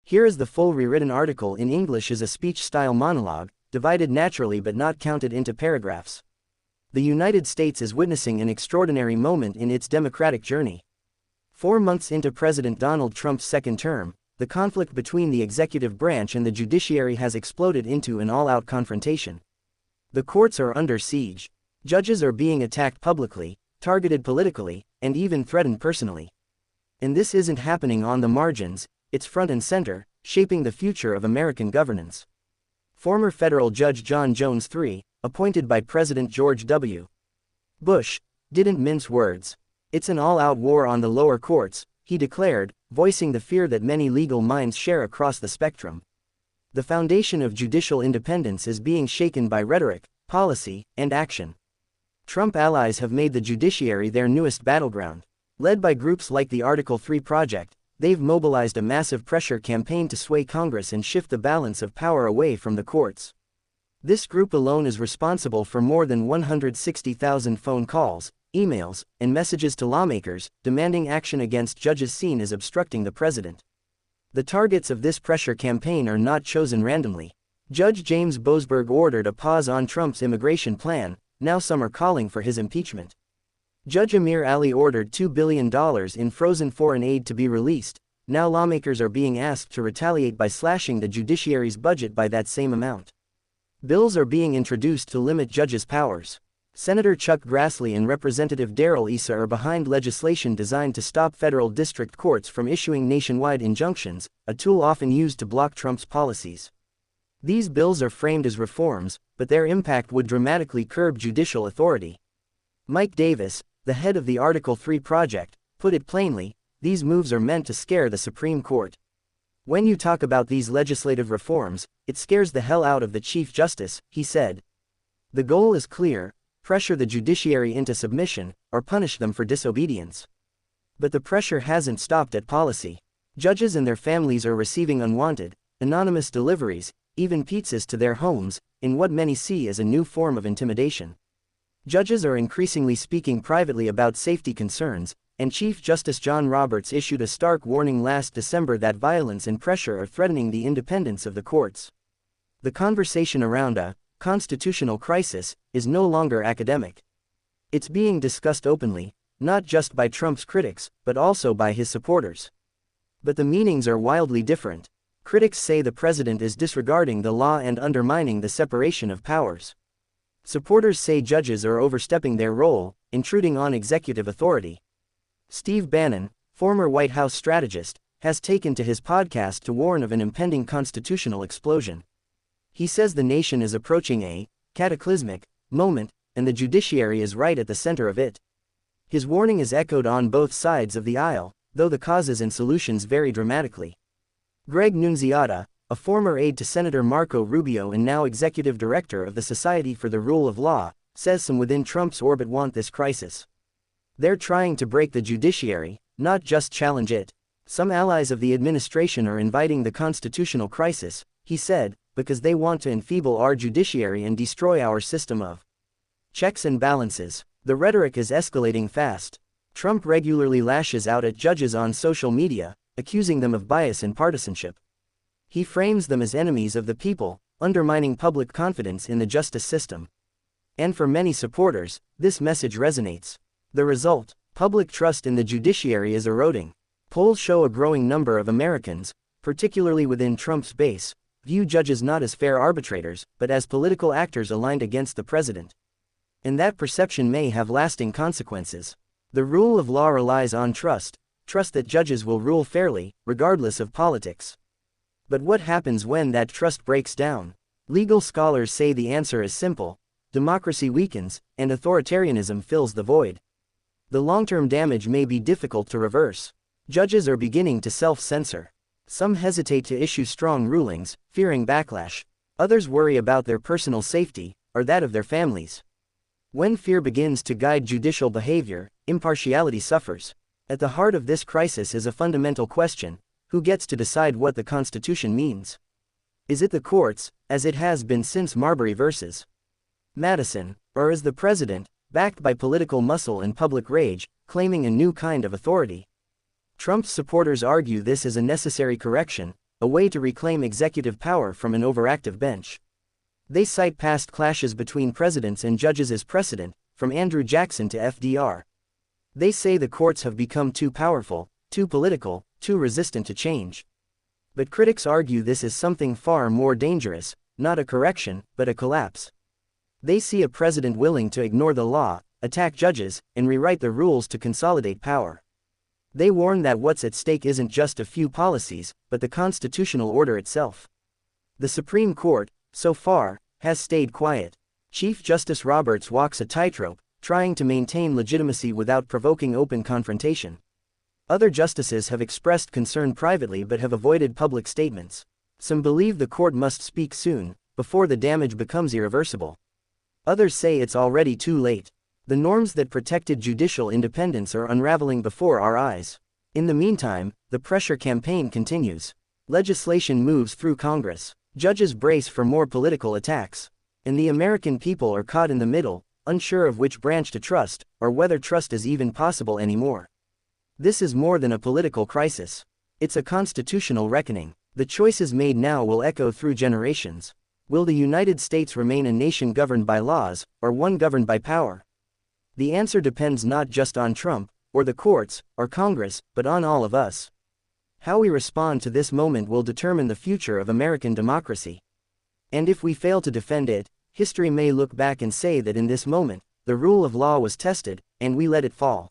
Here is the full rewritten article in English as a speech-style monologue, divided naturally but not counted into paragraphs. The United States is witnessing an extraordinary moment in its democratic journey. 4 months into President Donald Trump's second term, the conflict between the executive branch and the judiciary has exploded into an all-out confrontation. The courts are under siege. Judges are being attacked publicly, targeted politically, and even threatened personally. And this isn't happening on the margins, it's front and center, shaping the future of American governance. Former federal Judge John Jones III, appointed by President George W. Bush, didn't mince words. It's an all-out war on the lower courts, he declared, voicing the fear that many legal minds share across the spectrum. The foundation of judicial independence is being shaken by rhetoric, policy, and action. Trump allies have made the judiciary their newest battleground. Led by groups like the Article 3 Project, they've mobilized a massive pressure campaign to sway Congress and shift the balance of power away from the courts. This group alone is responsible for more than 160,000 phone calls, emails, and messages to lawmakers, demanding action against judges seen as obstructing the president. The targets of this pressure campaign are not chosen randomly. Judge James Boasberg ordered a pause on Trump's immigration plan, now some are calling for his impeachment. Judge Amir Ali ordered $2 billion in frozen foreign aid to be released, now lawmakers are being asked to retaliate by slashing the judiciary's budget by that same amount. Bills are being introduced to limit judges' powers. Senator Chuck Grassley and Representative Darrell Issa are behind legislation designed to stop federal district courts from issuing nationwide injunctions, a tool often used to block Trump's policies. These bills are framed as reforms, but their impact would dramatically curb judicial authority. Mike Davis, the head of the Article 3 Project, put it plainly, these moves are meant to scare the Supreme Court. When you talk about these legislative reforms, it scares the hell out of the Chief Justice, he said. The goal is clear: pressure the judiciary into submission, or punish them for disobedience. But the pressure hasn't stopped at policy. Judges and their families are receiving unwanted, anonymous deliveries, even pizzas to their homes, in what many see as a new form of intimidation. Judges are increasingly speaking privately about safety concerns, and Chief Justice John Roberts issued a stark warning last December that violence and pressure are threatening the independence of the courts. The conversation around a constitutional crisis is no longer academic. It's being discussed openly, not just by Trump's critics, but also by his supporters. But the meanings are wildly different. Critics say the president is disregarding the law and undermining the separation of powers. Supporters say judges are overstepping their role, intruding on executive authority. Steve Bannon, former White House strategist, has taken to his podcast to warn of an impending constitutional explosion. He says the nation is approaching a cataclysmic moment, and the judiciary is right at the center of it. His warning is echoed on both sides of the aisle, though the causes and solutions vary dramatically. Greg Nunziata, a former aide to Senator Marco Rubio and now executive director of the Society for the Rule of Law, says some within Trump's orbit want this crisis. They're trying to break the judiciary, not just challenge it. Some allies of the administration are inviting the constitutional crisis, he said, because they want to enfeeble our judiciary and destroy our system of checks and balances. The rhetoric is escalating fast. Trump regularly lashes out at judges on social media, accusing them of bias and partisanship. He frames them as enemies of the people, undermining public confidence in the justice system. And for many supporters, this message resonates. The result: public trust in the judiciary is eroding. Polls show a growing number of Americans, particularly within Trump's base, view judges not as fair arbitrators, but as political actors aligned against the president. And that perception may have lasting consequences. The rule of law relies on trust that judges will rule fairly, regardless of politics. But what happens when that trust breaks down? Legal scholars say the answer is simple: democracy weakens, and authoritarianism fills the void. The long-term damage may be difficult to reverse. Judges are beginning to self-censor. Some hesitate to issue strong rulings, fearing backlash. Others worry about their personal safety, or that of their families. When fear begins to guide judicial behavior, impartiality suffers. At the heart of this crisis is a fundamental question: who gets to decide what the Constitution means? Is it the courts, as it has been since Marbury vs. Madison, or is the president, backed by political muscle and public rage, claiming a new kind of authority? Trump's supporters argue this is a necessary correction, a way to reclaim executive power from an overactive bench. They cite past clashes between presidents and judges as precedent, from Andrew Jackson to FDR. They say the courts have become too powerful, too political, too resistant to change. But critics argue this is something far more dangerous, not a correction, but a collapse. They see a president willing to ignore the law, attack judges, and rewrite the rules to consolidate power. They warn that what's at stake isn't just a few policies, but the constitutional order itself. The Supreme Court, so far, has stayed quiet. Chief Justice Roberts walks a tightrope, trying to maintain legitimacy without provoking open confrontation. Other justices have expressed concern privately but have avoided public statements. Some believe the court must speak soon, before the damage becomes irreversible. Others say it's already too late. The norms that protected judicial independence are unraveling before our eyes. In the meantime, the pressure campaign continues. Legislation moves through Congress. Judges brace for more political attacks. And the American people are caught in the middle, unsure of which branch to trust, or whether trust is even possible anymore. This is more than a political crisis. It's a constitutional reckoning. The choices made now will echo through generations. Will the United States remain a nation governed by laws, or one governed by power? The answer depends not just on Trump, or the courts, or Congress, but on all of us. How we respond to this moment will determine the future of American democracy. And if we fail to defend it, history may look back and say that in this moment, the rule of law was tested, and we let it fall.